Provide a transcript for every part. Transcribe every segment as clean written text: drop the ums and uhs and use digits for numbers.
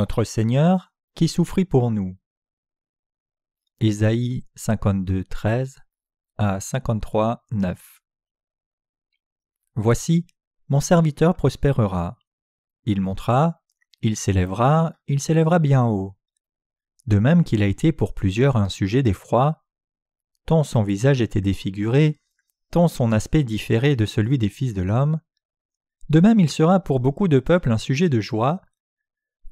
Notre Seigneur qui souffrit pour nous. Ésaïe 52, 13 à 53, 9. Voici, mon serviteur prospérera. Il montera, il s'élèvera bien haut. De même qu'il a été pour plusieurs un sujet d'effroi, tant son visage était défiguré, tant son aspect différait de celui des fils de l'homme. De même il sera pour beaucoup de peuples un sujet de joie.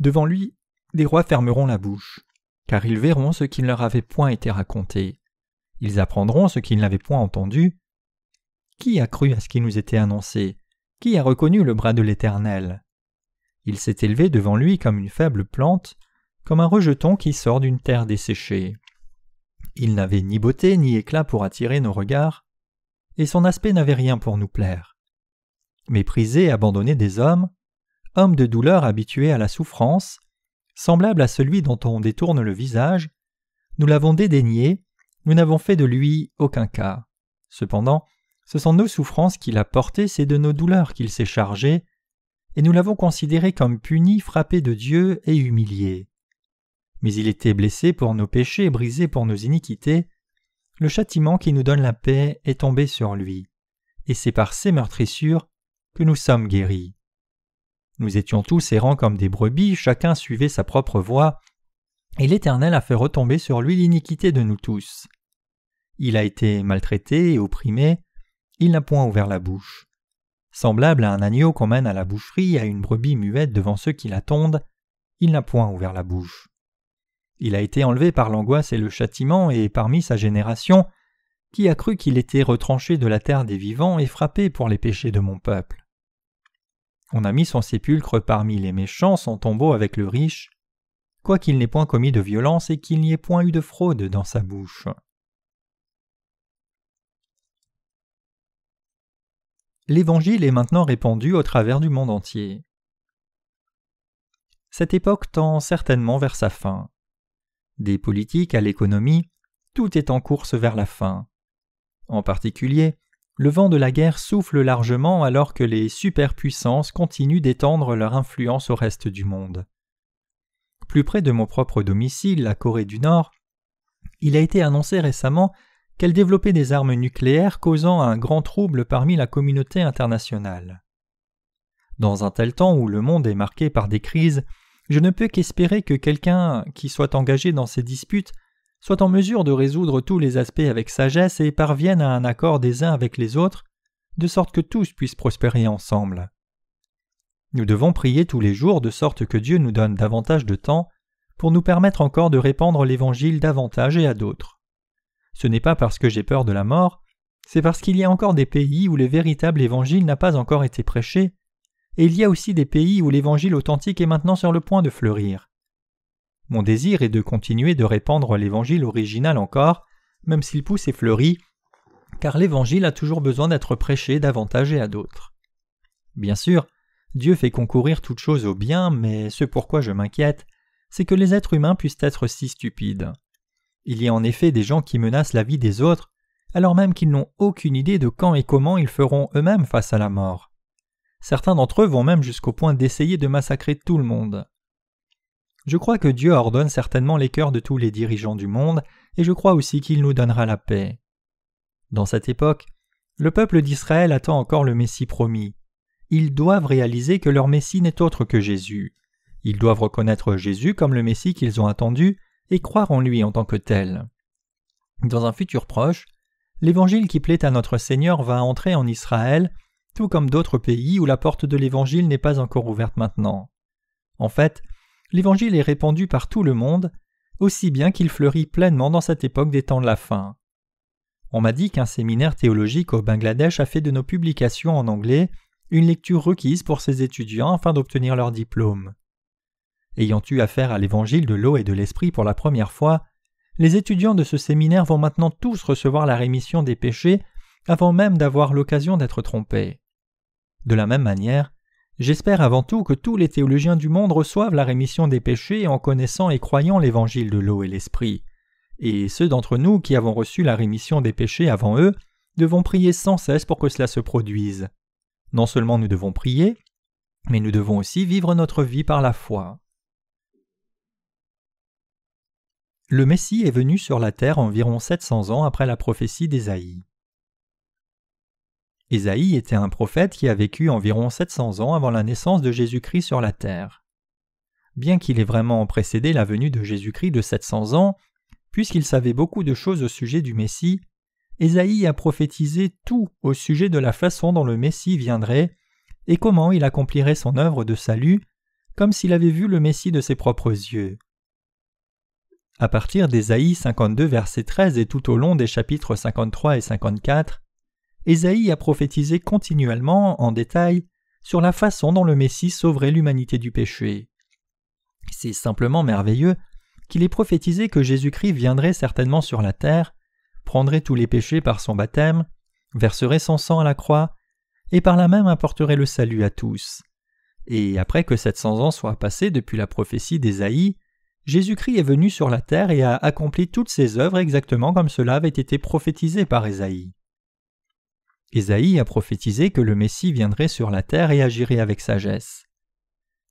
Devant lui, des rois fermeront la bouche, car ils verront ce qui ne leur avait point été raconté. Ils apprendront ce qu'ils n'avaient point entendu. Qui a cru à ce qui nous était annoncé? Qui a reconnu le bras de l'Éternel? Il s'est élevé devant lui comme une faible plante, comme un rejeton qui sort d'une terre desséchée. Il n'avait ni beauté ni éclat pour attirer nos regards, et son aspect n'avait rien pour nous plaire. Méprisé, abandonné des hommes, homme de douleur habitué à la souffrance, semblable à celui dont on détourne le visage, nous l'avons dédaigné, nous n'avons fait de lui aucun cas. Cependant, ce sont nos souffrances qu'il a portées, c'est de nos douleurs qu'il s'est chargé, et nous l'avons considéré comme puni, frappé de Dieu et humilié. Mais il était blessé pour nos péchés, brisé pour nos iniquités. Le châtiment qui nous donne la paix est tombé sur lui, et c'est par ses meurtrissures que nous sommes guéris. Nous étions tous errants comme des brebis, chacun suivait sa propre voie, et l'Éternel a fait retomber sur lui l'iniquité de nous tous. Il a été maltraité et opprimé, il n'a point ouvert la bouche. Semblable à un agneau qu'on mène à la boucherie, à une brebis muette devant ceux qui la tondent, il n'a point ouvert la bouche. Il a été enlevé par l'angoisse et le châtiment, et parmi sa génération, qui a cru qu'il était retranché de la terre des vivants et frappé pour les péchés de mon peuple. On a mis son sépulcre parmi les méchants, son tombeau avec le riche, quoiqu'il n'ait point commis de violence et qu'il n'y ait point eu de fraude dans sa bouche. L'Évangile est maintenant répandu au travers du monde entier. Cette époque tend certainement vers sa fin. Des politiques à l'économie, tout est en course vers la fin. En particulier, le vent de la guerre souffle largement alors que les superpuissances continuent d'étendre leur influence au reste du monde. Plus près de mon propre domicile, la Corée du Nord, il a été annoncé récemment qu'elle développait des armes nucléaires causant un grand trouble parmi la communauté internationale. Dans un tel temps où le monde est marqué par des crises, je ne peux qu'espérer que quelqu'un qui soit engagé dans ces disputes soit en mesure de résoudre tous les aspects avec sagesse et parvienne à un accord des uns avec les autres, de sorte que tous puissent prospérer ensemble. Nous devons prier tous les jours de sorte que Dieu nous donne davantage de temps pour nous permettre encore de répandre l'Évangile davantage et à d'autres. Ce n'est pas parce que j'ai peur de la mort, c'est parce qu'il y a encore des pays où le véritable Évangile n'a pas encore été prêché, et il y a aussi des pays où l'Évangile authentique est maintenant sur le point de fleurir. Mon désir est de continuer de répandre l'Évangile original encore, même s'il pousse et fleurit, car l'Évangile a toujours besoin d'être prêché davantage et à d'autres. Bien sûr, Dieu fait concourir toutes choses au bien, mais ce pourquoi je m'inquiète, c'est que les êtres humains puissent être si stupides. Il y a en effet des gens qui menacent la vie des autres, alors même qu'ils n'ont aucune idée de quand et comment ils feront eux-mêmes face à la mort. Certains d'entre eux vont même jusqu'au point d'essayer de massacrer tout le monde. Je crois que Dieu ordonne certainement les cœurs de tous les dirigeants du monde, et je crois aussi qu'il nous donnera la paix. Dans cette époque, le peuple d'Israël attend encore le Messie promis. Ils doivent réaliser que leur Messie n'est autre que Jésus. Ils doivent reconnaître Jésus comme le Messie qu'ils ont attendu et croire en lui en tant que tel. Dans un futur proche, l'Évangile qui plaît à notre Seigneur va entrer en Israël, tout comme d'autres pays où la porte de l'Évangile n'est pas encore ouverte maintenant. En fait, l'Évangile est répandu par tout le monde, aussi bien qu'il fleurit pleinement dans cette époque des temps de la fin. On m'a dit qu'un séminaire théologique au Bangladesh a fait de nos publications en anglais une lecture requise pour ses étudiants afin d'obtenir leur diplôme. Ayant eu affaire à l'Évangile de l'eau et de l'Esprit pour la première fois, les étudiants de ce séminaire vont maintenant tous recevoir la rémission des péchés avant même d'avoir l'occasion d'être trompés. De la même manière, j'espère avant tout que tous les théologiens du monde reçoivent la rémission des péchés en connaissant et croyant l'Évangile de l'eau et l'Esprit. Et ceux d'entre nous qui avons reçu la rémission des péchés avant eux devons prier sans cesse pour que cela se produise. Non seulement nous devons prier, mais nous devons aussi vivre notre vie par la foi. le Messie est venu sur la terre environ 700 ans après la prophétie d'Ésaïe. Ésaïe était un prophète qui a vécu environ 700 ans avant la naissance de Jésus-Christ sur la terre. Bien qu'il ait vraiment précédé la venue de Jésus-Christ de 700 ans, puisqu'il savait beaucoup de choses au sujet du Messie, Ésaïe a prophétisé tout au sujet de la façon dont le Messie viendrait et comment il accomplirait son œuvre de salut, comme s'il avait vu le Messie de ses propres yeux. À partir d'Ésaïe 52 verset 13 et tout au long des chapitres 53 et 54, Ésaïe a prophétisé continuellement, en détail, sur la façon dont le Messie sauverait l'humanité du péché. C'est simplement merveilleux qu'il ait prophétisé que Jésus-Christ viendrait certainement sur la terre, prendrait tous les péchés par son baptême, verserait son sang à la croix, et par là même apporterait le salut à tous. Et après que 700 ans soient passés depuis la prophétie d'Ésaïe, Jésus-Christ est venu sur la terre et a accompli toutes ses œuvres exactement comme cela avait été prophétisé par Ésaïe. Ésaïe a prophétisé que le Messie viendrait sur la terre et agirait avec sagesse.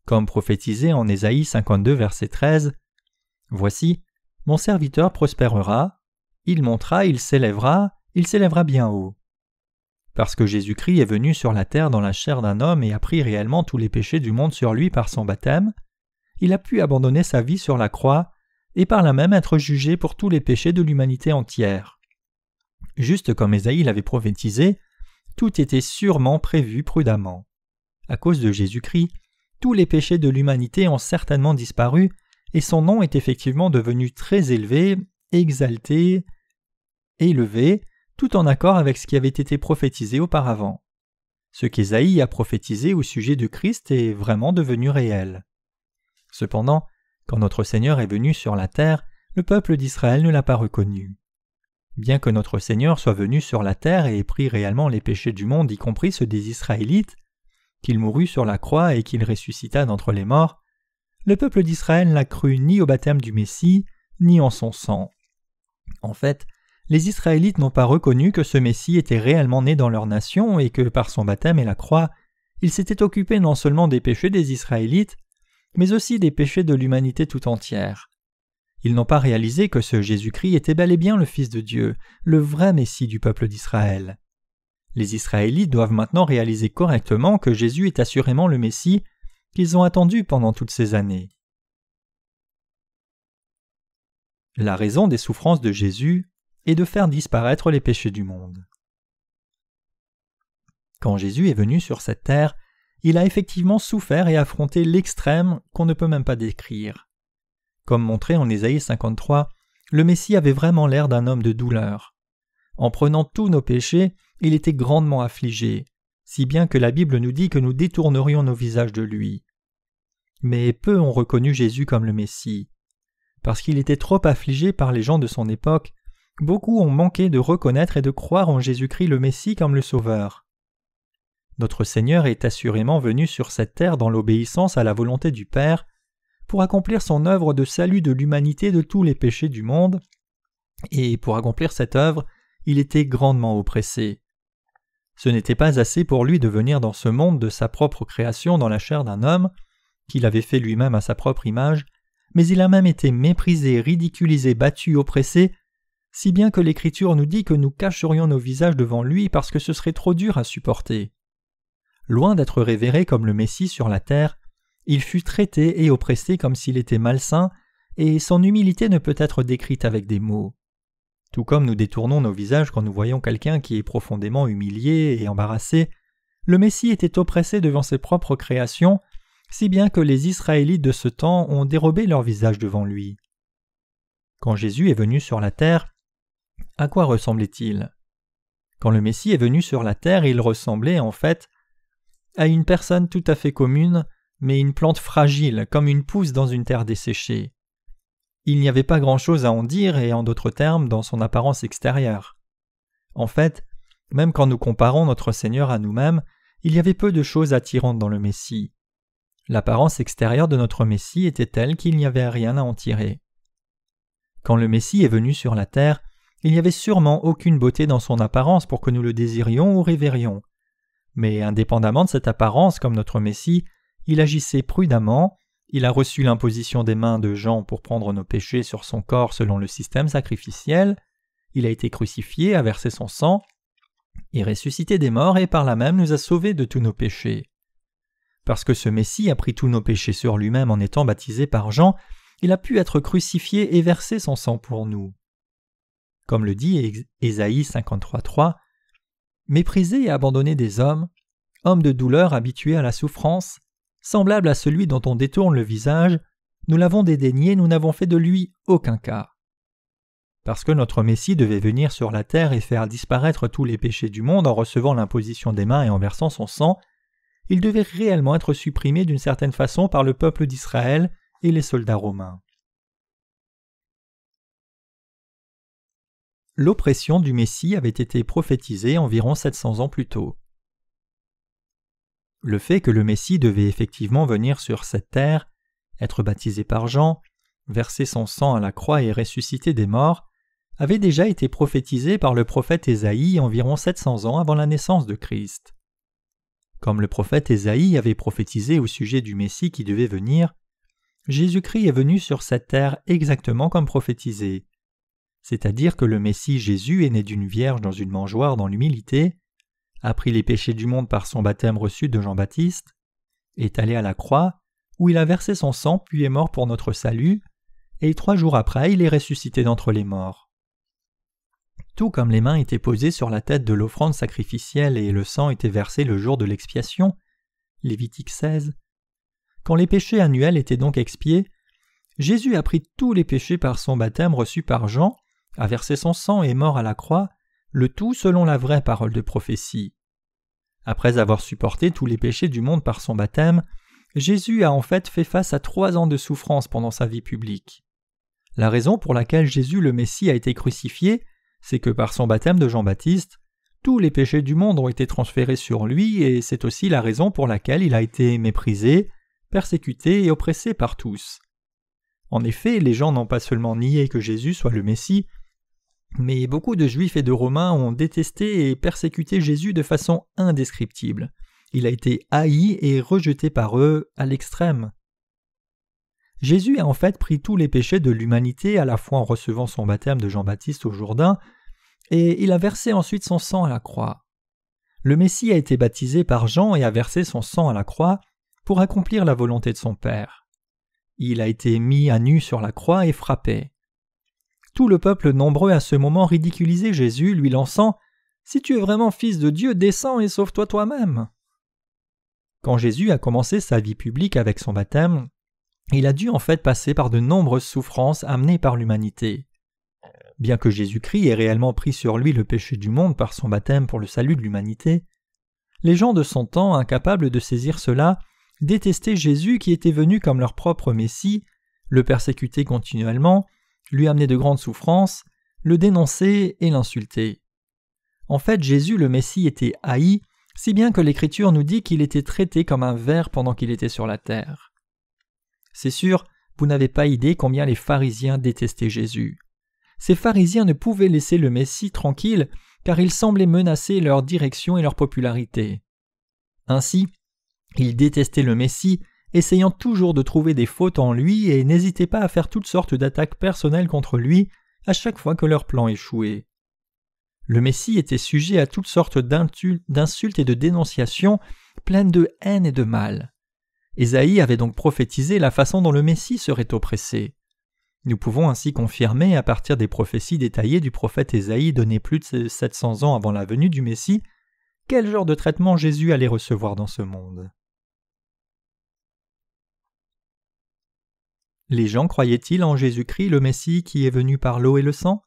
Comme prophétisé en Ésaïe 52 verset 13, « Voici, mon serviteur prospérera, il montera, il s'élèvera bien haut. » Parce que Jésus-Christ est venu sur la terre dans la chair d'un homme et a pris réellement tous les péchés du monde sur lui par son baptême, il a pu abandonner sa vie sur la croix et par là même être jugé pour tous les péchés de l'humanité entière. Juste comme Ésaïe l'avait prophétisé, tout était sûrement prévu prudemment. À cause de Jésus-Christ, tous les péchés de l'humanité ont certainement disparu et son nom est effectivement devenu très élevé, exalté, élevé, tout en accord avec ce qui avait été prophétisé auparavant. Ce qu'Ésaïe a prophétisé au sujet de Christ est vraiment devenu réel. Cependant, quand notre Seigneur est venu sur la terre, le peuple d'Israël ne l'a pas reconnu. Bien que notre Seigneur soit venu sur la terre et ait pris réellement les péchés du monde, y compris ceux des Israélites, qu'il mourut sur la croix et qu'il ressuscita d'entre les morts, le peuple d'Israël n'a cru ni au baptême du Messie, ni en son sang. En fait, les Israélites n'ont pas reconnu que ce Messie était réellement né dans leur nation et que par son baptême et la croix, il s'était occupé non seulement des péchés des Israélites, mais aussi des péchés de l'humanité tout entière. Ils n'ont pas réalisé que ce Jésus-Christ était bel et bien le Fils de Dieu, le vrai Messie du peuple d'Israël. Les Israélites doivent maintenant réaliser correctement que Jésus est assurément le Messie qu'ils ont attendu pendant toutes ces années. La raison des souffrances de Jésus est de faire disparaître les péchés du monde. Quand Jésus est venu sur cette terre, il a effectivement souffert et affronté l'extrême qu'on ne peut même pas décrire. Comme montré en Ésaïe 53, le Messie avait vraiment l'air d'un homme de douleur. En prenant tous nos péchés, il était grandement affligé, si bien que la Bible nous dit que nous détournerions nos visages de lui. Mais peu ont reconnu Jésus comme le Messie. Parce qu'il était trop affligé par les gens de son époque, beaucoup ont manqué de reconnaître et de croire en Jésus-Christ le Messie comme le Sauveur. Notre Seigneur est assurément venu sur cette terre dans l'obéissance à la volonté du Père, pour accomplir son œuvre de salut de l'humanité de tous les péchés du monde, et pour accomplir cette œuvre, il était grandement oppressé. Ce n'était pas assez pour lui de venir dans ce monde de sa propre création dans la chair d'un homme, qu'il avait fait lui-même à sa propre image, mais il a même été méprisé, ridiculisé, battu, oppressé, si bien que l'Écriture nous dit que nous cacherions nos visages devant lui parce que ce serait trop dur à supporter. Loin d'être révéré comme le Messie sur la terre, il fut traité et oppressé comme s'il était malsain, et son humilité ne peut être décrite avec des mots. Tout comme nous détournons nos visages quand nous voyons quelqu'un qui est profondément humilié et embarrassé, le Messie était oppressé devant ses propres créations, si bien que les Israélites de ce temps ont dérobé leur visage devant lui. Quand Jésus est venu sur la terre, à quoi ressemblait-il? Quand le Messie est venu sur la terre, il ressemblait en fait à une personne tout à fait commune, mais une plante fragile, comme une pousse dans une terre desséchée. Il n'y avait pas grand-chose à en dire, et en d'autres termes, dans son apparence extérieure. En fait, même quand nous comparons notre Seigneur à nous-mêmes, il y avait peu de choses attirantes dans le Messie. L'apparence extérieure de notre Messie était telle qu'il n'y avait rien à en tirer. Quand le Messie est venu sur la terre, il n'y avait sûrement aucune beauté dans son apparence pour que nous le désirions ou révérions. Mais indépendamment de cette apparence comme notre Messie, il agissait prudemment, il a reçu l'imposition des mains de Jean pour prendre nos péchés sur son corps selon le système sacrificiel, il a été crucifié, a versé son sang, est ressuscité des morts et par là même nous a sauvés de tous nos péchés. Parce que ce Messie a pris tous nos péchés sur lui-même en étant baptisé par Jean, il a pu être crucifié et verser son sang pour nous. Comme le dit Ésaïe 53:3, « Méprisé et abandonné des hommes, homme de douleur habitué à la souffrance, semblable à celui dont on détourne le visage, nous l'avons dédaigné, nous n'avons fait de lui aucun cas. » Parce que notre Messie devait venir sur la terre et faire disparaître tous les péchés du monde en recevant l'imposition des mains et en versant son sang, il devait réellement être supprimé d'une certaine façon par le peuple d'Israël et les soldats romains. L'oppression du Messie avait été prophétisée environ 700 ans plus tôt. Le fait que le Messie devait effectivement venir sur cette terre, être baptisé par Jean, verser son sang à la croix et ressusciter des morts, avait déjà été prophétisé par le prophète Ésaïe environ 700 ans avant la naissance de Christ. Comme le prophète Ésaïe avait prophétisé au sujet du Messie qui devait venir, Jésus-Christ est venu sur cette terre exactement comme prophétisé. C'est-à-dire que le Messie Jésus est né d'une vierge dans une mangeoire dans l'humilité, a pris les péchés du monde par son baptême reçu de Jean-Baptiste, est allé à la croix, où il a versé son sang puis est mort pour notre salut, et 3 jours après il est ressuscité d'entre les morts. Tout comme les mains étaient posées sur la tête de l'offrande sacrificielle et le sang était versé le jour de l'expiation, Lévitique 16, quand les péchés annuels étaient donc expiés, Jésus a pris tous les péchés par son baptême reçu par Jean, a versé son sang et est mort à la croix, le tout selon la vraie parole de prophétie. Après avoir supporté tous les péchés du monde par son baptême, Jésus a en fait face à 3 ans de souffrance pendant sa vie publique. La raison pour laquelle Jésus le Messie a été crucifié, c'est que par son baptême de Jean-Baptiste, tous les péchés du monde ont été transférés sur lui et c'est aussi la raison pour laquelle il a été méprisé, persécuté et oppressé par tous. En effet, les gens n'ont pas seulement nié que Jésus soit le Messie, mais beaucoup de Juifs et de Romains ont détesté et persécuté Jésus de façon indescriptible. Il a été haï et rejeté par eux à l'extrême. Jésus a en fait pris tous les péchés de l'humanité à la fois en recevant son baptême de Jean-Baptiste au Jourdain, et il a versé ensuite son sang à la croix. Le Messie a été baptisé par Jean et a versé son sang à la croix pour accomplir la volonté de son Père. Il a été mis à nu sur la croix et frappé. Tout le peuple nombreux à ce moment ridiculisait Jésus, lui lançant « Si tu es vraiment fils de Dieu, descends et sauve-toi toi-même » Quand Jésus a commencé sa vie publique avec son baptême, il a dû en fait passer par de nombreuses souffrances amenées par l'humanité. Bien que Jésus-Christ ait réellement pris sur lui le péché du monde par son baptême pour le salut de l'humanité, les gens de son temps, incapables de saisir cela, détestaient Jésus qui était venu comme leur propre Messie, le persécuter continuellement, lui amener de grandes souffrances, le dénoncer et l'insulter. En fait, Jésus le Messie était haï, si bien que l'Écriture nous dit qu'il était traité comme un ver pendant qu'il était sur la terre. C'est sûr, vous n'avez pas idée combien les pharisiens détestaient Jésus. Ces pharisiens ne pouvaient laisser le Messie tranquille car il semblait menacer leur direction et leur popularité. Ainsi, ils détestaient le Messie, essayant toujours de trouver des fautes en lui et n'hésitaient pas à faire toutes sortes d'attaques personnelles contre lui à chaque fois que leur plan échouait. Le Messie était sujet à toutes sortes d'insultes et de dénonciations pleines de haine et de mal. Ésaïe avait donc prophétisé la façon dont le Messie serait oppressé. Nous pouvons ainsi confirmer, à partir des prophéties détaillées du prophète Ésaïe données plus de 700 ans avant la venue du Messie, quel genre de traitement Jésus allait recevoir dans ce monde. Les gens croyaient-ils en Jésus-Christ, le Messie qui est venu par l'eau et le sang?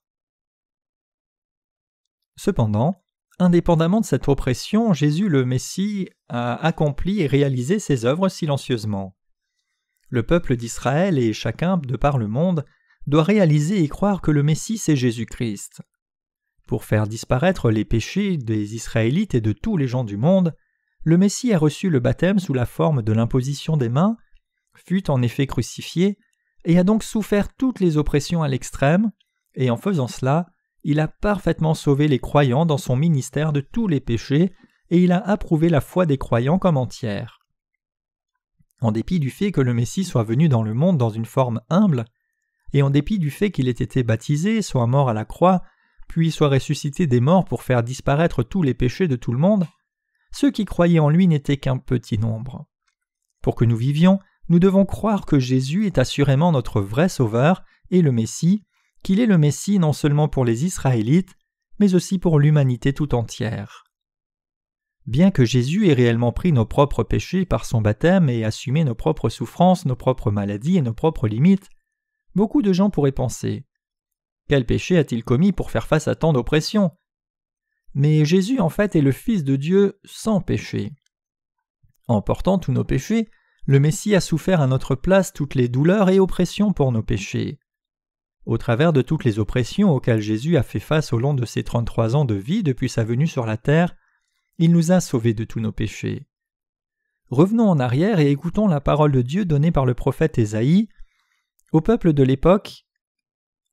Cependant, indépendamment de cette oppression, Jésus le Messie a accompli et réalisé ses œuvres silencieusement. Le peuple d'Israël et chacun de par le monde doit réaliser et croire que le Messie c'est Jésus-Christ. Pour faire disparaître les péchés des Israélites et de tous les gens du monde, le Messie a reçu le baptême sous la forme de l'imposition des mains, fut en effet crucifié et a donc souffert toutes les oppressions à l'extrême, et en faisant cela, il a parfaitement sauvé les croyants dans son ministère de tous les péchés et il a approuvé la foi des croyants comme entière. En dépit du fait que le Messie soit venu dans le monde dans une forme humble, et en dépit du fait qu'il ait été baptisé, soit mort à la croix, puis soit ressuscité des morts pour faire disparaître tous les péchés de tout le monde, ceux qui croyaient en lui n'étaient qu'un petit nombre. Pour que nous vivions, nous devons croire que Jésus est assurément notre vrai Sauveur et le Messie, qu'il est le Messie non seulement pour les Israélites, mais aussi pour l'humanité tout entière. Bien que Jésus ait réellement pris nos propres péchés par son baptême et assumé nos propres souffrances, nos propres maladies et nos propres limites, beaucoup de gens pourraient penser « Quel péché a-t-il commis pour faire face à tant d'oppression ?» Mais Jésus en fait est le Fils de Dieu sans péché. En portant tous nos péchés, le Messie a souffert à notre place toutes les douleurs et oppressions pour nos péchés. Au travers de toutes les oppressions auxquelles Jésus a fait face au long de ses 33 ans de vie depuis sa venue sur la terre, il nous a sauvés de tous nos péchés. Revenons en arrière et écoutons la parole de Dieu donnée par le prophète Ésaïe. Au peuple de l'époque,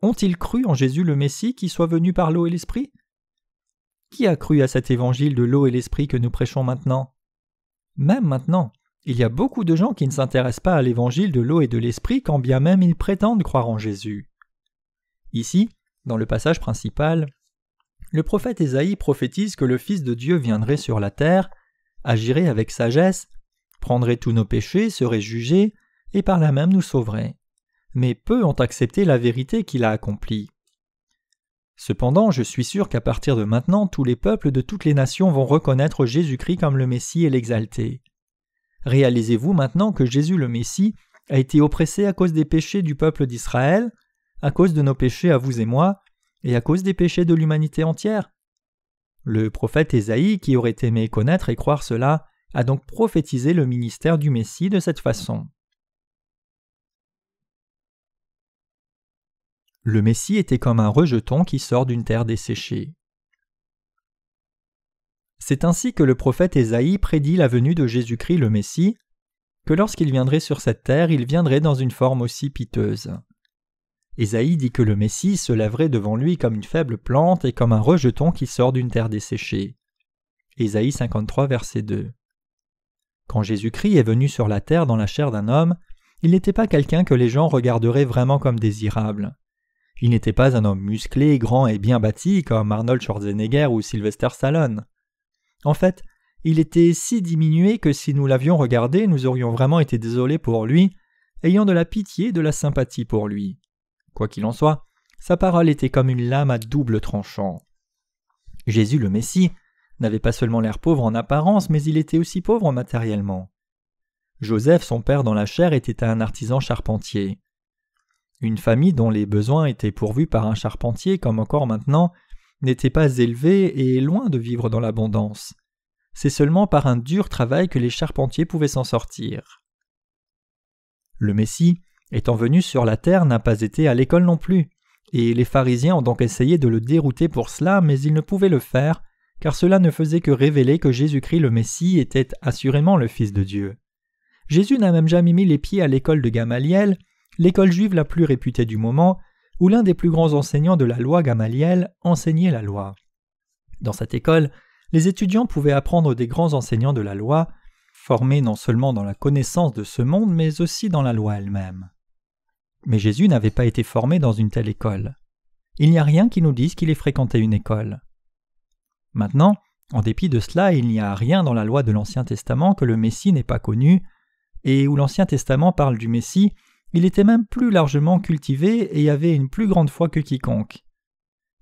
ont-ils cru en Jésus le Messie qui soit venu par l'eau et l'Esprit ? Qui a cru à cet évangile de l'eau et l'Esprit que nous prêchons maintenant ? Même maintenant, il y a beaucoup de gens qui ne s'intéressent pas à l'évangile de l'eau et de l'Esprit quand bien même ils prétendent croire en Jésus. Ici, dans le passage principal, le prophète Ésaïe prophétise que le Fils de Dieu viendrait sur la terre, agirait avec sagesse, prendrait tous nos péchés, serait jugé, et par là même nous sauverait. Mais peu ont accepté la vérité qu'il a accomplie. Cependant, je suis sûr qu'à partir de maintenant, tous les peuples de toutes les nations vont reconnaître Jésus-Christ comme le Messie et l'exalter. Réalisez-vous maintenant que Jésus le Messie a été oppressé à cause des péchés du peuple d'Israël, à cause de nos péchés à vous et moi, et à cause des péchés de l'humanité entière. Le prophète Ésaïe, qui aurait aimé connaître et croire cela, a donc prophétisé le ministère du Messie de cette façon. Le Messie était comme un rejeton qui sort d'une terre desséchée. C'est ainsi que le prophète Ésaïe prédit la venue de Jésus-Christ le Messie, que lorsqu'il viendrait sur cette terre, il viendrait dans une forme aussi piteuse. Ésaïe dit que le Messie se lèverait devant lui comme une faible plante et comme un rejeton qui sort d'une terre desséchée. Ésaïe 53, verset 2. Quand Jésus-Christ est venu sur la terre dans la chair d'un homme, il n'était pas quelqu'un que les gens regarderaient vraiment comme désirable. Il n'était pas un homme musclé, grand et bien bâti comme Arnold Schwarzenegger ou Sylvester Stallone. En fait, il était si diminué que si nous l'avions regardé, nous aurions vraiment été désolés pour lui, ayant de la pitié et de la sympathie pour lui. Quoi qu'il en soit, sa parole était comme une lame à double tranchant. Jésus le Messie n'avait pas seulement l'air pauvre en apparence, mais il était aussi pauvre matériellement. Joseph, son père dans la chair, était un artisan charpentier. Une famille dont les besoins étaient pourvus par un charpentier, comme encore maintenant, n'était pas élevée et loin de vivre dans l'abondance. C'est seulement par un dur travail que les charpentiers pouvaient s'en sortir. Le Messie, étant venu sur la terre, n'a pas été à l'école non plus, et les pharisiens ont donc essayé de le dérouter pour cela, mais ils ne pouvaient le faire, car cela ne faisait que révéler que Jésus-Christ le Messie était assurément le Fils de Dieu. Jésus n'a même jamais mis les pieds à l'école de Gamaliel, l'école juive la plus réputée du moment, où l'un des plus grands enseignants de la loi, Gamaliel, enseignait la loi. Dans cette école, les étudiants pouvaient apprendre des grands enseignants de la loi, formés non seulement dans la connaissance de ce monde, mais aussi dans la loi elle-même. Mais Jésus n'avait pas été formé dans une telle école. Il n'y a rien qui nous dise qu'il ait fréquenté une école. Maintenant, en dépit de cela, il n'y a rien dans la loi de l'Ancien Testament que le Messie n'ait pas connu, et où l'Ancien Testament parle du Messie, il était même plus largement cultivé et avait une plus grande foi que quiconque.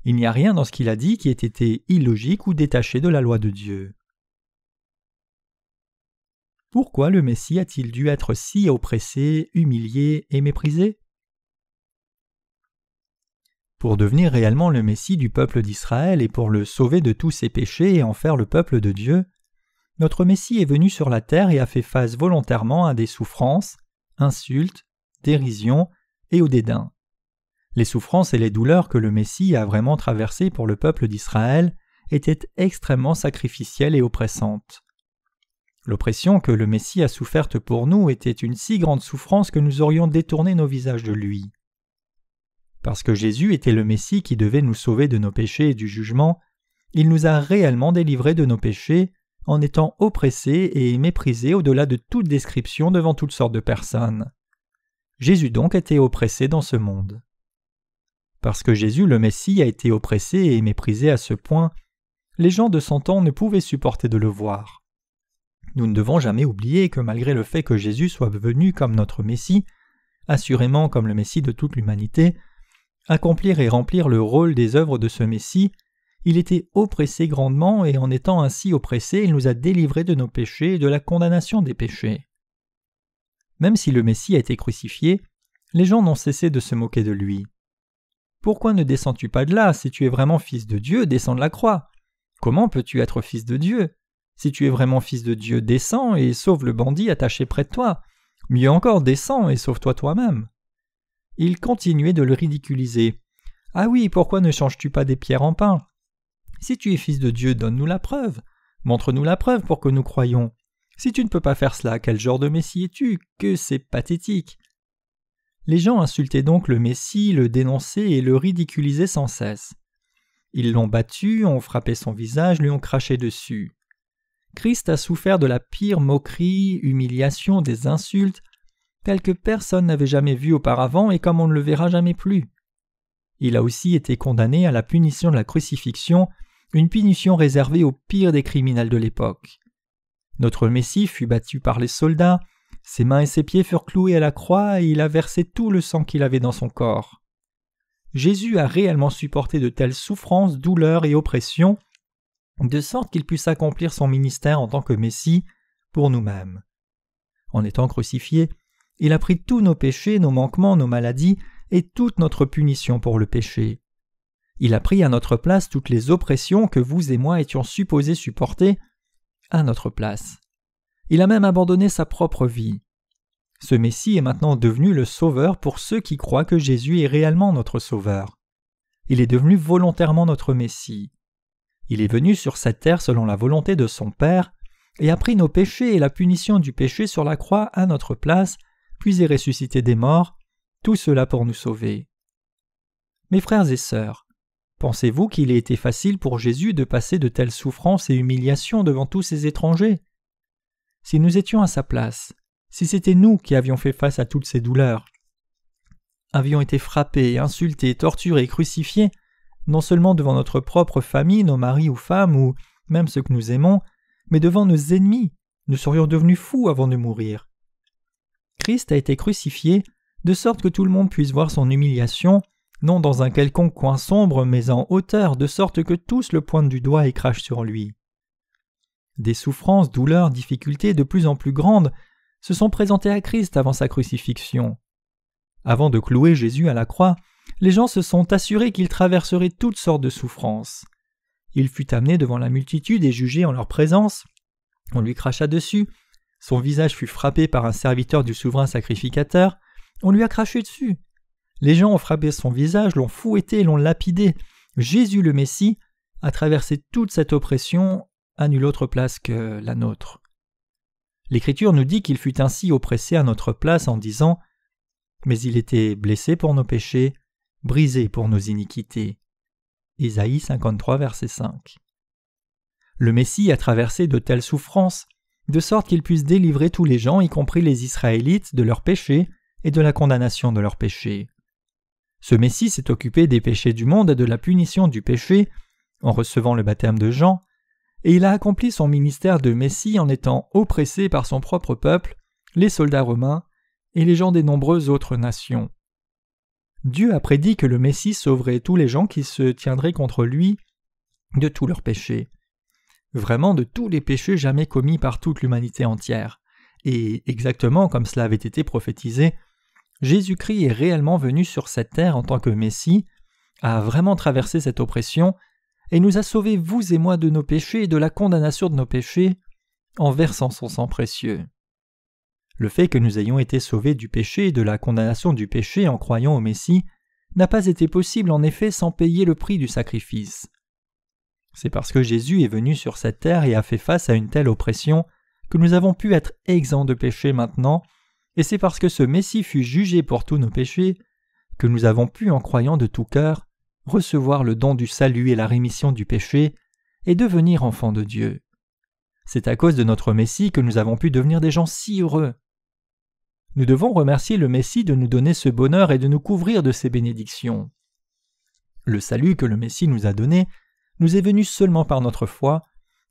Il n'y a rien dans ce qu'il a dit qui ait été illogique ou détaché de la loi de Dieu. Pourquoi le Messie a-t-il dû être si oppressé, humilié et méprisé ? Pour devenir réellement le Messie du peuple d'Israël et pour le sauver de tous ses péchés et en faire le peuple de Dieu, notre Messie est venu sur la terre et a fait face volontairement à des souffrances, insultes, dérision et au dédain. Les souffrances et les douleurs que le Messie a vraiment traversées pour le peuple d'Israël étaient extrêmement sacrificielles et oppressantes. L'oppression que le Messie a soufferte pour nous était une si grande souffrance que nous aurions détourné nos visages de lui. Parce que Jésus était le Messie qui devait nous sauver de nos péchés et du jugement, il nous a réellement délivrés de nos péchés, en étant oppressé et méprisé au-delà de toute description devant toutes sortes de personnes. Jésus donc était oppressé dans ce monde. Parce que Jésus le Messie a été oppressé et méprisé à ce point, les gens de son temps ne pouvaient supporter de le voir. Nous ne devons jamais oublier que malgré le fait que Jésus soit venu comme notre Messie, assurément comme le Messie de toute l'humanité, accomplir et remplir le rôle des œuvres de ce Messie, il était oppressé grandement et en étant ainsi oppressé, il nous a délivrés de nos péchés et de la condamnation des péchés. Même si le Messie a été crucifié, les gens n'ont cessé de se moquer de lui. « Pourquoi ne descends-tu pas de là? Si tu es vraiment fils de Dieu, descends de la croix. Comment peux-tu être fils de Dieu? Si tu es vraiment fils de Dieu, descends et sauve le bandit attaché près de toi. Mieux encore, descends et sauve-toi toi-même. » Il continuait de le ridiculiser. « Ah oui, pourquoi ne changes-tu pas des pierres en pain? Si tu es fils de Dieu, donne-nous la preuve. Montre-nous la preuve pour que nous croyions. Si tu ne peux pas faire cela, quel genre de Messie es-tu? Que c'est pathétique. » Les gens insultaient donc le Messie, le dénonçaient et le ridiculisaient sans cesse. Ils l'ont battu, ont frappé son visage, lui ont craché dessus. Christ a souffert de la pire moquerie, humiliation, des insultes, telles que personne n'avait jamais vu auparavant et comme on ne le verra jamais plus. Il a aussi été condamné à la punition de la crucifixion, une punition réservée aux pires des criminels de l'époque. Notre Messie fut battu par les soldats, ses mains et ses pieds furent cloués à la croix et il a versé tout le sang qu'il avait dans son corps. Jésus a réellement supporté de telles souffrances, douleurs et oppressions, de sorte qu'il puisse accomplir son ministère en tant que Messie pour nous-mêmes. En étant crucifié, il a pris tous nos péchés, nos manquements, nos maladies et toute notre punition pour le péché. Il a pris à notre place toutes les oppressions que vous et moi étions supposés supporter à notre place. Il a même abandonné sa propre vie. Ce Messie est maintenant devenu le Sauveur pour ceux qui croient que Jésus est réellement notre Sauveur. Il est devenu volontairement notre Messie. Il est venu sur cette terre selon la volonté de son Père et a pris nos péchés et la punition du péché sur la croix à notre place, puis est ressuscité des morts, tout cela pour nous sauver. Mes frères et sœurs, pensez-vous qu'il ait été facile pour Jésus de passer de telles souffrances et humiliations devant tous ces étrangers? Si nous étions à sa place, si c'était nous qui avions fait face à toutes ces douleurs, avions été frappés, insultés, torturés, crucifiés, non seulement devant notre propre famille, nos maris ou femmes, ou même ceux que nous aimons, mais devant nos ennemis, nous serions devenus fous avant de mourir. Christ a été crucifié de sorte que tout le monde puisse voir son humiliation, non dans un quelconque coin sombre, mais en hauteur, de sorte que tous le pointent du doigt et crachent sur lui. Des souffrances, douleurs, difficultés de plus en plus grandes se sont présentées à Christ avant sa crucifixion. Avant de clouer Jésus à la croix, les gens se sont assurés qu'il traverserait toutes sortes de souffrances. Il fut amené devant la multitude et jugé en leur présence. On lui cracha dessus. Son visage fut frappé par un serviteur du souverain sacrificateur. On lui a craché dessus. Les gens ont frappé son visage, l'ont fouetté et l'ont lapidé. Jésus le Messie a traversé toute cette oppression à nulle autre place que la nôtre. L'Écriture nous dit qu'il fut ainsi oppressé à notre place en disant « Mais il était blessé pour nos péchés, brisé pour nos iniquités. » Ésaïe 53, verset 5. Le Messie a traversé de telles souffrances, de sorte qu'il puisse délivrer tous les gens, y compris les Israélites, de leurs péchés et de la condamnation de leurs péchés. Ce Messie s'est occupé des péchés du monde et de la punition du péché en recevant le baptême de Jean, et il a accompli son ministère de Messie en étant oppressé par son propre peuple, les soldats romains et les gens des nombreuses autres nations. Dieu a prédit que le Messie sauverait tous les gens qui se tiendraient contre lui de tous leurs péchés. Vraiment de tous les péchés jamais commis par toute l'humanité entière. Et exactement comme cela avait été prophétisé, Jésus-Christ est réellement venu sur cette terre en tant que Messie, a vraiment traversé cette oppression, et nous a sauvés vous et moi de nos péchés et de la condamnation de nos péchés en versant son sang précieux. Le fait que nous ayons été sauvés du péché et de la condamnation du péché en croyant au Messie n'a pas été possible en effet sans payer le prix du sacrifice. C'est parce que Jésus est venu sur cette terre et a fait face à une telle oppression que nous avons pu être exempts de péché maintenant, et c'est parce que ce Messie fut jugé pour tous nos péchés que nous avons pu, en croyant de tout cœur, recevoir le don du salut et la rémission du péché et devenir enfants de Dieu. C'est à cause de notre Messie que nous avons pu devenir des gens si heureux. Nous devons remercier le Messie de nous donner ce bonheur et de nous couvrir de ses bénédictions. Le salut que le Messie nous a donné nous est venu seulement par notre foi,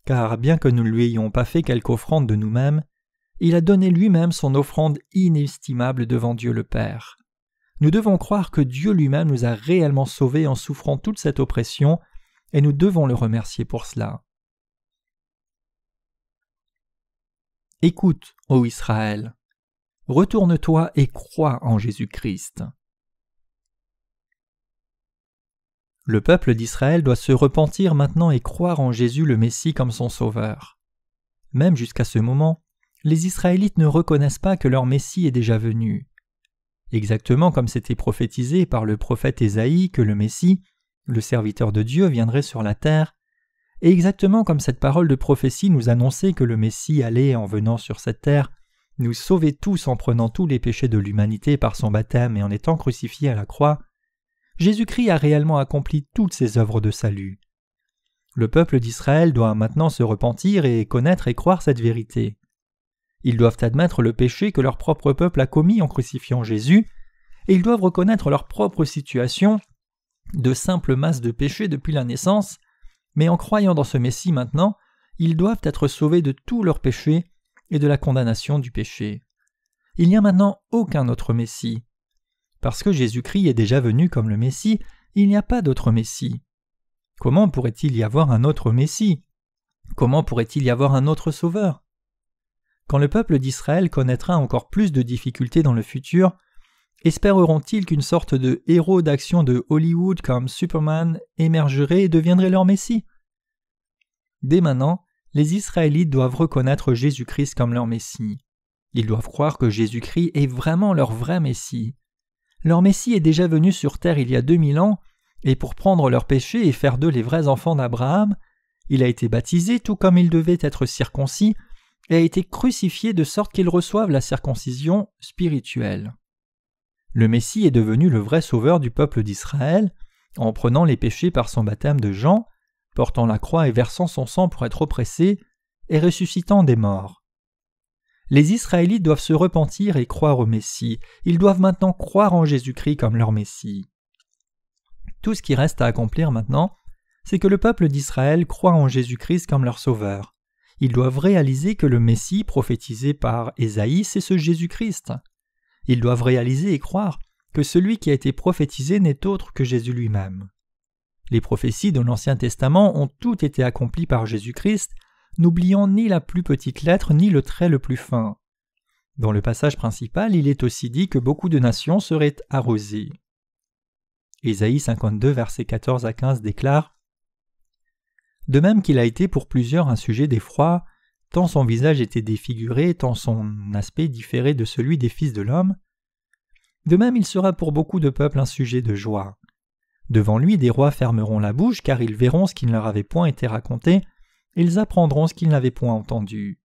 car bien que nous ne lui ayons pas fait quelque offrande de nous-mêmes, il a donné lui-même son offrande inestimable devant Dieu le Père. Nous devons croire que Dieu lui-même nous a réellement sauvés en souffrant toute cette oppression, et nous devons le remercier pour cela. Écoute, ô Israël, retourne-toi et crois en Jésus-Christ. Le peuple d'Israël doit se repentir maintenant et croire en Jésus le Messie comme son sauveur. Même jusqu'à ce moment, les Israélites ne reconnaissent pas que leur Messie est déjà venu. Exactement comme c'était prophétisé par le prophète Ésaïe que le Messie, le serviteur de Dieu, viendrait sur la terre, et exactement comme cette parole de prophétie nous annonçait que le Messie allait, en venant sur cette terre, nous sauver tous en prenant tous les péchés de l'humanité par son baptême et en étant crucifié à la croix, Jésus-Christ a réellement accompli toutes ses œuvres de salut. Le peuple d'Israël doit maintenant se repentir et connaître et croire cette vérité. Ils doivent admettre le péché que leur propre peuple a commis en crucifiant Jésus, et ils doivent reconnaître leur propre situation de simple masse de péché depuis la naissance, mais en croyant dans ce Messie maintenant, ils doivent être sauvés de tous leurs péchés et de la condamnation du péché. Il n'y a maintenant aucun autre Messie. Parce que Jésus-Christ est déjà venu comme le Messie, il n'y a pas d'autre Messie. Comment pourrait-il y avoir un autre Messie? Comment pourrait-il y avoir un autre Sauveur? Quand le peuple d'Israël connaîtra encore plus de difficultés dans le futur, espéreront-ils qu'une sorte de héros d'action de Hollywood comme Superman émergerait et deviendrait leur Messie? Dès maintenant, les Israélites doivent reconnaître Jésus-Christ comme leur Messie. Ils doivent croire que Jésus-Christ est vraiment leur vrai Messie. Leur Messie est déjà venu sur terre il y a 2000 ans, et pour prendre leurs péchés et faire d'eux les vrais enfants d'Abraham, il a été baptisé tout comme il devait être circoncis, et a été crucifié de sorte qu'ils reçoivent la circoncision spirituelle. Le Messie est devenu le vrai sauveur du peuple d'Israël, en prenant les péchés par son baptême de Jean, portant la croix et versant son sang pour être oppressé, et ressuscitant des morts. Les Israélites doivent se repentir et croire au Messie. Ils doivent maintenant croire en Jésus-Christ comme leur Messie. Tout ce qui reste à accomplir maintenant, c'est que le peuple d'Israël croit en Jésus-Christ comme leur sauveur. Ils doivent réaliser que le Messie prophétisé par Ésaïe, c'est ce Jésus-Christ. Ils doivent réaliser et croire que celui qui a été prophétisé n'est autre que Jésus lui-même. Les prophéties de l'Ancien Testament ont toutes été accomplies par Jésus-Christ, n'oubliant ni la plus petite lettre ni le trait le plus fin. Dans le passage principal, il est aussi dit que beaucoup de nations seraient arrosées. Ésaïe 52, versets 14 à 15 déclare « De même qu'il a été pour plusieurs un sujet d'effroi, tant son visage était défiguré, tant son aspect différait de celui des fils de l'homme, de même il sera pour beaucoup de peuples un sujet de joie. Devant lui des rois fermeront la bouche, car ils verront ce qui ne leur avait point été raconté, ils apprendront ce qu'ils n'avaient point entendu. »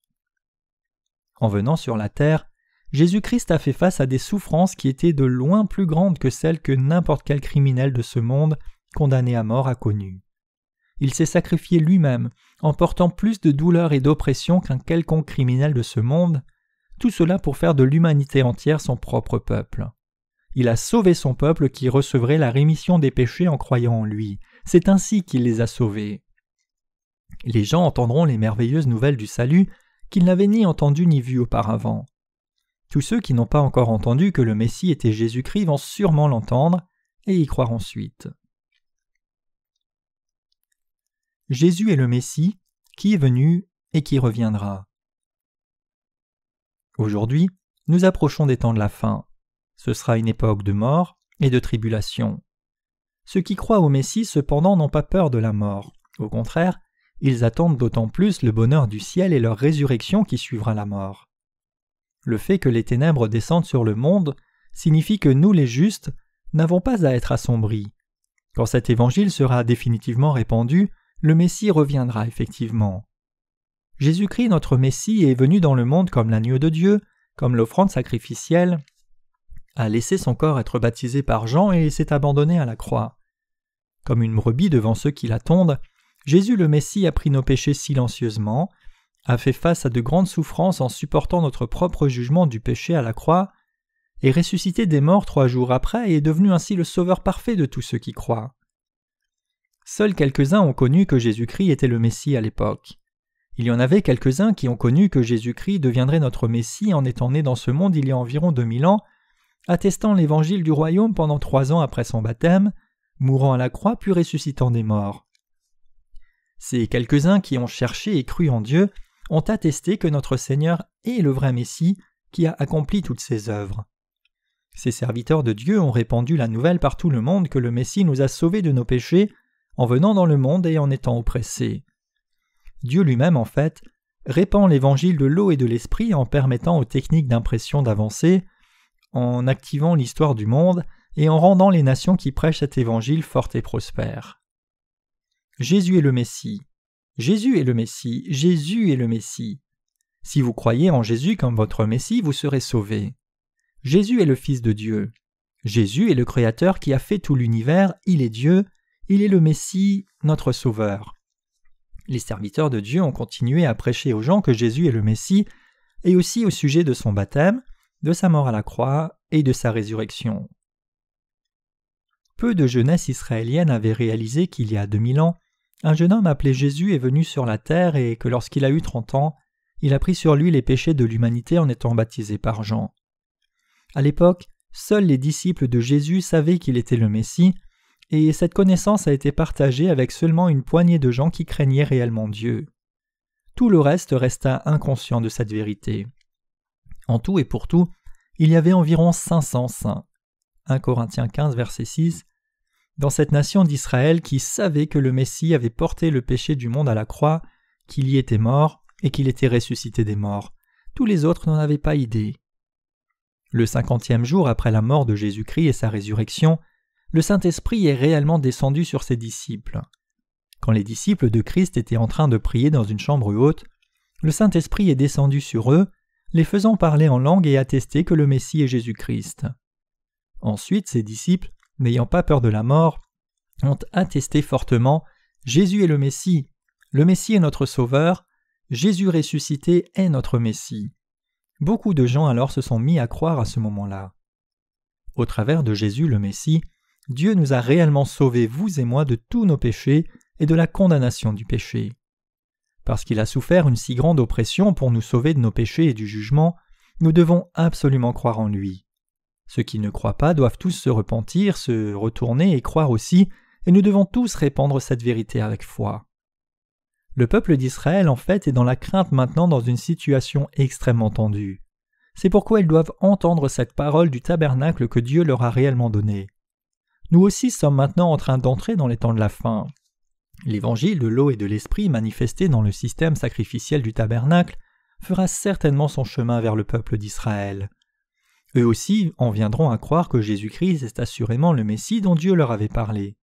En venant sur la terre, Jésus-Christ a fait face à des souffrances qui étaient de loin plus grandes que celles que n'importe quel criminel de ce monde condamné à mort a connues. Il s'est sacrifié lui-même en portant plus de douleur et d'oppression qu'un quelconque criminel de ce monde, tout cela pour faire de l'humanité entière son propre peuple. Il a sauvé son peuple qui recevrait la rémission des péchés en croyant en lui. C'est ainsi qu'il les a sauvés. Les gens entendront les merveilleuses nouvelles du salut qu'ils n'avaient ni entendues ni vues auparavant. Tous ceux qui n'ont pas encore entendu que le Messie était Jésus-Christ vont sûrement l'entendre et y croire ensuite. Jésus est le Messie, qui est venu et qui reviendra. Aujourd'hui, nous approchons des temps de la fin. Ce sera une époque de mort et de tribulation. Ceux qui croient au Messie, cependant, n'ont pas peur de la mort. Au contraire, ils attendent d'autant plus le bonheur du ciel et leur résurrection qui suivra la mort. Le fait que les ténèbres descendent sur le monde signifie que nous, les justes, n'avons pas à être assombris. Quand cet évangile sera définitivement répandu, le Messie reviendra effectivement. Jésus-Christ, notre Messie, est venu dans le monde comme l'agneau de Dieu, comme l'offrande sacrificielle, a laissé son corps être baptisé par Jean et s'est abandonné à la croix. Comme une brebis devant ceux qui l'attendent, Jésus le Messie a pris nos péchés silencieusement, a fait face à de grandes souffrances en supportant notre propre jugement du péché à la croix, est ressuscité des morts 3 jours après et est devenu ainsi le sauveur parfait de tous ceux qui croient. Seuls quelques-uns ont connu que Jésus-Christ était le Messie à l'époque. Il y en avait quelques-uns qui ont connu que Jésus-Christ deviendrait notre Messie en étant né dans ce monde il y a environ 2000 ans, attestant l'évangile du royaume pendant 3 ans après son baptême, mourant à la croix puis ressuscitant des morts. Ces quelques-uns qui ont cherché et cru en Dieu ont attesté que notre Seigneur est le vrai Messie qui a accompli toutes ses œuvres. Ces serviteurs de Dieu ont répandu la nouvelle par tout le monde que le Messie nous a sauvés de nos péchés en venant dans le monde et en étant oppressés. Dieu lui-même, en fait, répand l'évangile de l'eau et de l'esprit en permettant aux techniques d'impression d'avancer, en activant l'histoire du monde et en rendant les nations qui prêchent cet évangile fortes et prospères. Jésus est le Messie. Jésus est le Messie. Jésus est le Messie. Si vous croyez en Jésus comme votre Messie, vous serez sauvés. Jésus est le Fils de Dieu. Jésus est le Créateur qui a fait tout l'univers, il est Dieu, il est le Messie, notre Sauveur. Les serviteurs de Dieu ont continué à prêcher aux gens que Jésus est le Messie, et aussi au sujet de son baptême, de sa mort à la croix et de sa résurrection. Peu de jeunesse israélienne avait réalisé qu'il y a 2000 ans, un jeune homme appelé Jésus est venu sur la terre et que lorsqu'il a eu 30 ans, il a pris sur lui les péchés de l'humanité en étant baptisé par Jean. À l'époque, seuls les disciples de Jésus savaient qu'il était le Messie, et cette connaissance a été partagée avec seulement une poignée de gens qui craignaient réellement Dieu. Tout le reste resta inconscient de cette vérité. En tout et pour tout, il y avait environ 500 saints. 1 Corinthiens 15, verset 6, dans cette nation d'Israël qui savait que le Messie avait porté le péché du monde à la croix, qu'il y était mort et qu'il était ressuscité des morts. Tous les autres n'en avaient pas idée. Le 50e jour après la mort de Jésus-Christ et sa résurrection, le Saint-Esprit est réellement descendu sur ses disciples. Quand les disciples de Christ étaient en train de prier dans une chambre haute, le Saint-Esprit est descendu sur eux, les faisant parler en langue et attester que le Messie est Jésus-Christ. Ensuite, ces disciples, n'ayant pas peur de la mort, ont attesté fortement « Jésus est le Messie est notre Sauveur, Jésus ressuscité est notre Messie ». Beaucoup de gens alors se sont mis à croire à ce moment-là. Au travers de Jésus le Messie, Dieu nous a réellement sauvés, vous et moi, de tous nos péchés et de la condamnation du péché. Parce qu'il a souffert une si grande oppression pour nous sauver de nos péchés et du jugement, nous devons absolument croire en lui. Ceux qui ne croient pas doivent tous se repentir, se retourner et croire aussi, et nous devons tous répandre cette vérité avec foi. Le peuple d'Israël, en fait, est dans la crainte maintenant dans une situation extrêmement tendue. C'est pourquoi ils doivent entendre cette parole du tabernacle que Dieu leur a réellement donnée. Nous aussi sommes maintenant en train d'entrer dans les temps de la fin. L'évangile de l'eau et de l'esprit manifesté dans le système sacrificiel du tabernacle fera certainement son chemin vers le peuple d'Israël. Eux aussi en viendront à croire que Jésus-Christ est assurément le Messie dont Dieu leur avait parlé.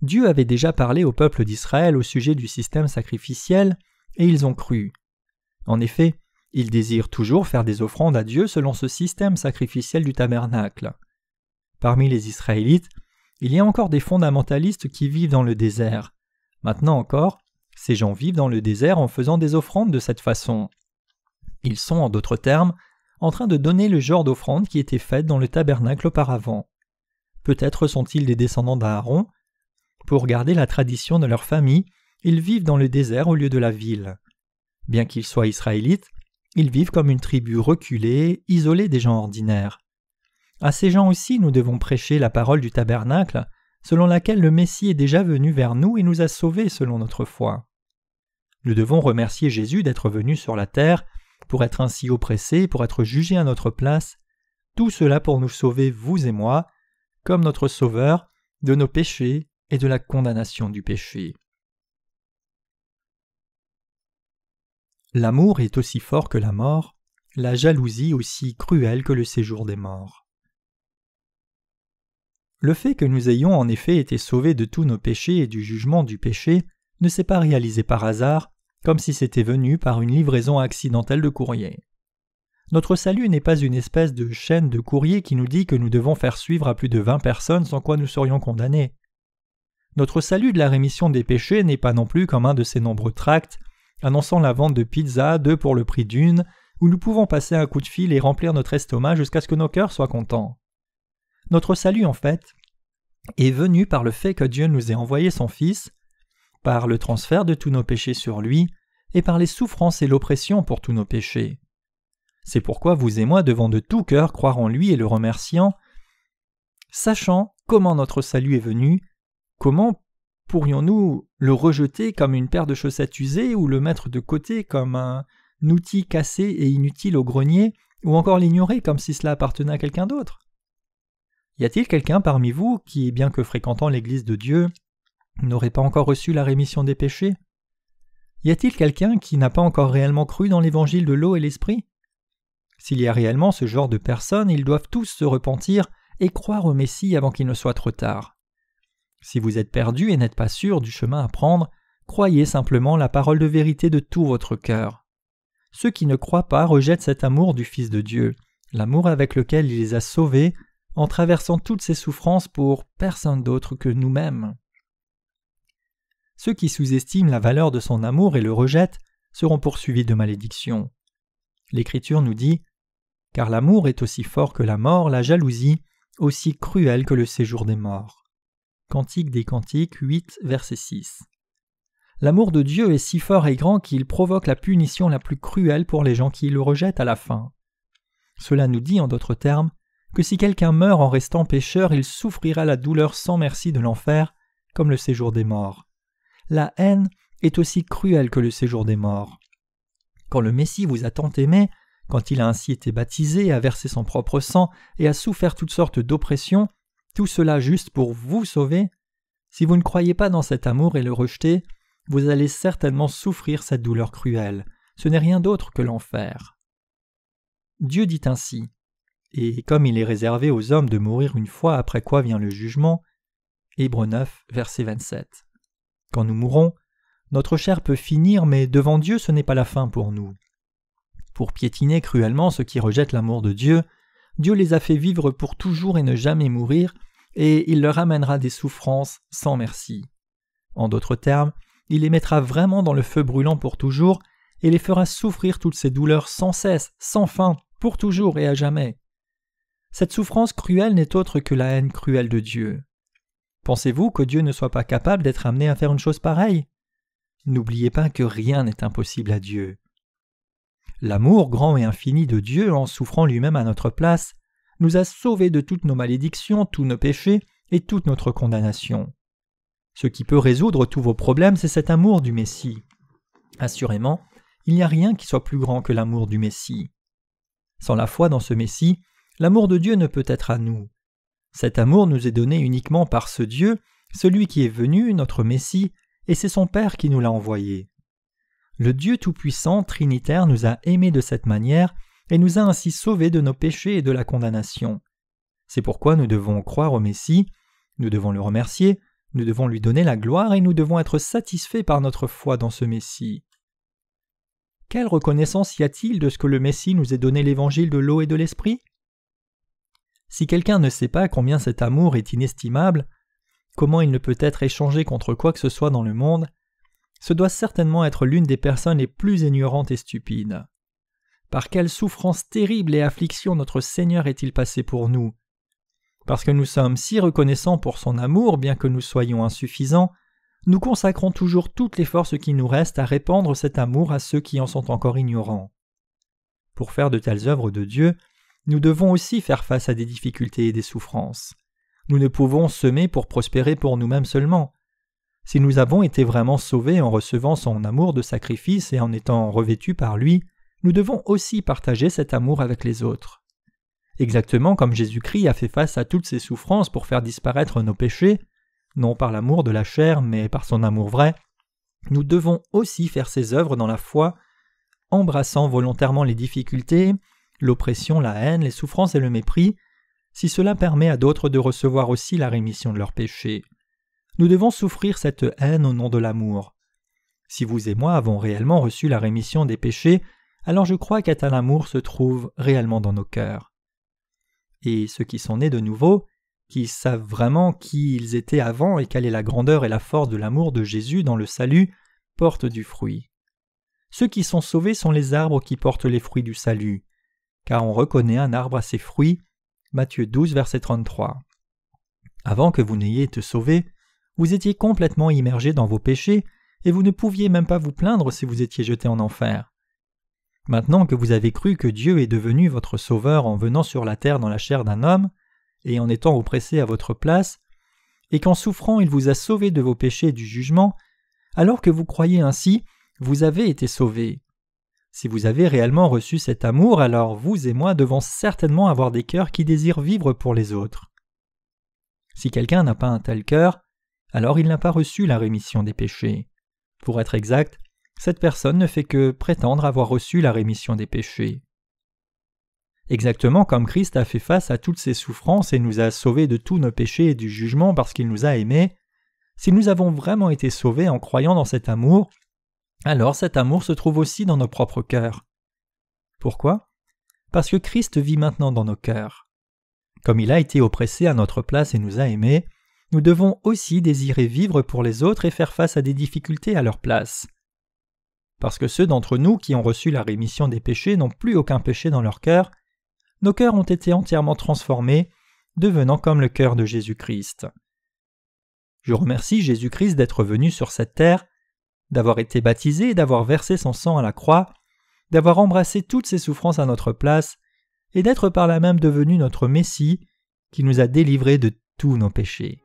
Dieu avait déjà parlé au peuple d'Israël au sujet du système sacrificiel, et ils ont cru. En effet, ils désirent toujours faire des offrandes à Dieu selon ce système sacrificiel du tabernacle. Parmi les Israélites, il y a encore des fondamentalistes qui vivent dans le désert. Maintenant encore, ces gens vivent dans le désert en faisant des offrandes de cette façon. Ils sont, en d'autres termes, en train de donner le genre d'offrande qui était faite dans le tabernacle auparavant. Peut-être sont-ils des descendants d'Aaron. Pour garder la tradition de leur famille, ils vivent dans le désert au lieu de la ville. Bien qu'ils soient israélites, ils vivent comme une tribu reculée, isolée des gens ordinaires. À ces gens aussi, nous devons prêcher la parole du tabernacle, selon laquelle le Messie est déjà venu vers nous et nous a sauvés selon notre foi. Nous devons remercier Jésus d'être venu sur la terre, pour être ainsi oppressé, pour être jugé à notre place, tout cela pour nous sauver, vous et moi, comme notre Sauveur, de nos péchés et de la condamnation du péché. L'amour est aussi fort que la mort, la jalousie aussi cruelle que le séjour des morts. Le fait que nous ayons en effet été sauvés de tous nos péchés et du jugement du péché ne s'est pas réalisé par hasard, comme si c'était venu par une livraison accidentelle de courrier. Notre salut n'est pas une espèce de chaîne de courrier qui nous dit que nous devons faire suivre à plus de 20 personnes sans quoi nous serions condamnés. Notre salut de la rémission des péchés n'est pas non plus comme un de ces nombreux tracts annonçant la vente de pizzas 2 pour le prix d'une, où nous pouvons passer un coup de fil et remplir notre estomac jusqu'à ce que nos cœurs soient contents. Notre salut, en fait, est venu par le fait que Dieu nous ait envoyé son Fils, par le transfert de tous nos péchés sur lui, et par les souffrances et l'oppression pour tous nos péchés. C'est pourquoi vous et moi devons de tout cœur croire en lui et le remerciant, sachant comment notre salut est venu. Comment pourrions-nous le rejeter comme une paire de chaussettes usées ou le mettre de côté comme un outil cassé et inutile au grenier, ou encore l'ignorer comme si cela appartenait à quelqu'un d'autre? Y a-t-il quelqu'un parmi vous qui, bien que fréquentant l'Église de Dieu, n'aurait pas encore reçu la rémission des péchés? Y a-t-il quelqu'un qui n'a pas encore réellement cru dans l'évangile de l'eau et l'esprit? S'il y a réellement ce genre de personnes, ils doivent tous se repentir et croire au Messie avant qu'il ne soit trop tard. Si vous êtes perdu et n'êtes pas sûr du chemin à prendre, croyez simplement la parole de vérité de tout votre cœur. Ceux qui ne croient pas rejettent cet amour du Fils de Dieu, l'amour avec lequel il les a sauvés, en traversant toutes ces souffrances pour personne d'autre que nous-mêmes. Ceux qui sous-estiment la valeur de son amour et le rejettent seront poursuivis de malédiction. L'Écriture nous dit « Car l'amour est aussi fort que la mort, la jalousie aussi cruelle que le séjour des morts. » Cantique des Cantiques 8, verset 6. L'amour de Dieu est si fort et grand qu'il provoque la punition la plus cruelle pour les gens qui le rejettent à la fin. Cela nous dit en d'autres termes que si quelqu'un meurt en restant pécheur, il souffrira la douleur sans merci de l'enfer, comme le séjour des morts. La haine est aussi cruelle que le séjour des morts. Quand le Messie vous a tant aimé, quand il a ainsi été baptisé, a versé son propre sang et a souffert toutes sortes d'oppressions, tout cela juste pour vous sauver, si vous ne croyez pas dans cet amour et le rejetez, vous allez certainement souffrir cette douleur cruelle. Ce n'est rien d'autre que l'enfer. Dieu dit ainsi, et comme il est réservé aux hommes de mourir une fois après quoi vient le jugement, Hébreux 9, verset 27. Quand nous mourrons, notre chair peut finir, mais devant Dieu ce n'est pas la fin pour nous. Pour piétiner cruellement ceux qui rejettent l'amour de Dieu, Dieu les a fait vivre pour toujours et ne jamais mourir, et il leur amènera des souffrances sans merci. En d'autres termes, il les mettra vraiment dans le feu brûlant pour toujours, et les fera souffrir toutes ces douleurs sans cesse, sans fin, pour toujours et à jamais. Cette souffrance cruelle n'est autre que la haine cruelle de Dieu. Pensez-vous que Dieu ne soit pas capable d'être amené à faire une chose pareille? N'oubliez pas que rien n'est impossible à Dieu. L'amour grand et infini de Dieu, en souffrant lui-même à notre place, nous a sauvés de toutes nos malédictions, tous nos péchés et toute notre condamnation. Ce qui peut résoudre tous vos problèmes, c'est cet amour du Messie. Assurément, il n'y a rien qui soit plus grand que l'amour du Messie. Sans la foi dans ce Messie, l'amour de Dieu ne peut être à nous. Cet amour nous est donné uniquement par ce Dieu, celui qui est venu, notre Messie, et c'est son Père qui nous l'a envoyé. Le Dieu Tout-Puissant, Trinitaire, nous a aimés de cette manière et nous a ainsi sauvés de nos péchés et de la condamnation. C'est pourquoi nous devons croire au Messie, nous devons le remercier, nous devons lui donner la gloire et nous devons être satisfaits par notre foi dans ce Messie. Quelle reconnaissance y a-t-il de ce que le Messie nous ait donné l'évangile de l'eau et de l'esprit? Si quelqu'un ne sait pas combien cet amour est inestimable, comment il ne peut être échangé contre quoi que ce soit dans le monde, ce doit certainement être l'une des personnes les plus ignorantes et stupides. Par quelle souffrance terrible et affliction notre Seigneur est-il passé pour nous? Parce que nous sommes si reconnaissants pour son amour, bien que nous soyons insuffisants, nous consacrons toujours toutes les forces qui nous restent à répandre cet amour à ceux qui en sont encore ignorants. Pour faire de telles œuvres de Dieu, nous devons aussi faire face à des difficultés et des souffrances. Nous ne pouvons semer pour prospérer pour nous-mêmes seulement. Si nous avons été vraiment sauvés en recevant son amour de sacrifice et en étant revêtus par lui, nous devons aussi partager cet amour avec les autres. Exactement comme Jésus-Christ a fait face à toutes ces souffrances pour faire disparaître nos péchés, non par l'amour de la chair mais par son amour vrai, nous devons aussi faire ces œuvres dans la foi, embrassant volontairement les difficultés, l'oppression, la haine, les souffrances et le mépris, si cela permet à d'autres de recevoir aussi la rémission de leurs péchés. Nous devons souffrir cette haine au nom de l'amour. Si vous et moi avons réellement reçu la rémission des péchés, alors je crois qu'un tel amour se trouve réellement dans nos cœurs. Et ceux qui sont nés de nouveau, qui savent vraiment qui ils étaient avant et quelle est la grandeur et la force de l'amour de Jésus dans le salut, portent du fruit. ceux qui sont sauvés sont les arbres qui portent les fruits du salut, car on reconnaît un arbre à ses fruits. Matthieu 12, verset 33. Avant que vous n'ayez été sauvés, vous étiez complètement immergés dans vos péchés et vous ne pouviez même pas vous plaindre si vous étiez jetés en enfer. Maintenant que vous avez cru que Dieu est devenu votre sauveur en venant sur la terre dans la chair d'un homme, et en étant oppressé à votre place, et qu'en souffrant il vous a sauvés de vos péchés et du jugement, alors que vous croyez ainsi, vous avez été sauvés. Si vous avez réellement reçu cet amour, alors vous et moi devons certainement avoir des cœurs qui désirent vivre pour les autres. Si quelqu'un n'a pas un tel cœur, alors il n'a pas reçu la rémission des péchés. Pour être exact, cette personne ne fait que prétendre avoir reçu la rémission des péchés. Exactement comme Christ a fait face à toutes ses souffrances et nous a sauvés de tous nos péchés et du jugement parce qu'il nous a aimés, si nous avons vraiment été sauvés en croyant dans cet amour, alors cet amour se trouve aussi dans nos propres cœurs. Pourquoi ? Parce que Christ vit maintenant dans nos cœurs. Comme il a été oppressé à notre place et nous a aimés, nous devons aussi désirer vivre pour les autres et faire face à des difficultés à leur place. Parce que ceux d'entre nous qui ont reçu la rémission des péchés n'ont plus aucun péché dans leur cœur, nos cœurs ont été entièrement transformés, devenant comme le cœur de Jésus-Christ. Je remercie Jésus-Christ d'être venu sur cette terre, d'avoir été baptisé et d'avoir versé son sang à la croix, d'avoir embrassé toutes ses souffrances à notre place, et d'être par là même devenu notre Messie, qui nous a délivrés de tous nos péchés.